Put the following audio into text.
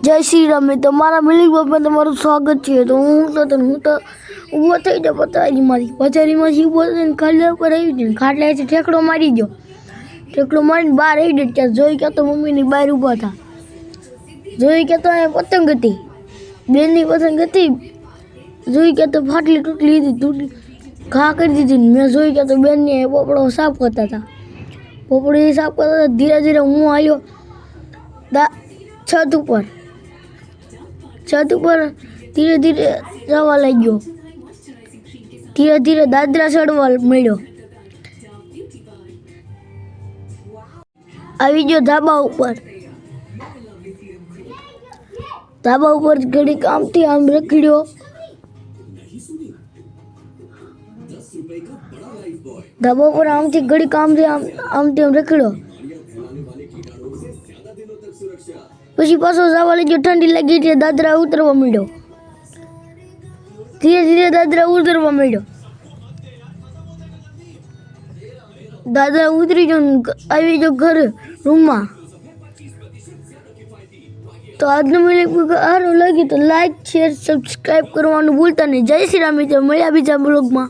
જય શ્રી રામ. તમારા મિલિક બાપમાં તમારું સ્વાગત છે. તો હું ઊભો થઈ ગયો પથારીમાંથી ઊભો થઈને ખાટલા ઉપર આવી ગયો. ખાટલાથી ઠેકડો મારી ગયો. ઠેકડો મારીને બહાર આવી ગયો. ત્યાં જોઈ કે તો મમ્મીની બહાર ઊભા હતા. જોઈ કે તો અહીંયા પતંગ હતી, બેનની પતંગ હતી. જોઈ કે તો ફાટલી તૂટલી ઘા કરી દીધી. મેં જોઈ કે તો બેનને પોપડો સાફ કરતા હતા. પોપડો સાફ કરતા હતા. ધીરે ધીરે હું આવ્યો છત ઉપર ધીરે ધીરે જવા લાગ્યો. ધીરે ધીરે દાદરા ચડવા મળ્યો. આવી ગયો ધાબા ઉપર. ઘડીક આમથી આમ રખડ્યો. ધાબા ઉપર આમથી ઘડીક આમથી આમ રખડ્યો. પછી પાછો જવા લાગ્યો. ઠંડી લાગી એટલે દાદરા ઉતરવા માંડ્યો. ધીરે ધીરે દાદરા ઉતરવા માંડ્યો. દાદરા ઉતરી ગયો. આવી ગયો ઘરે રૂમમાં. તો આજનો વિડીયો સારો લાગે તો લાઈક, શેર, સબસ્ક્રાઈબ કરવાનું ભૂલતા નહીં. જય શ્રી રામ. મળ્યા બીજા બ્લોગમાં.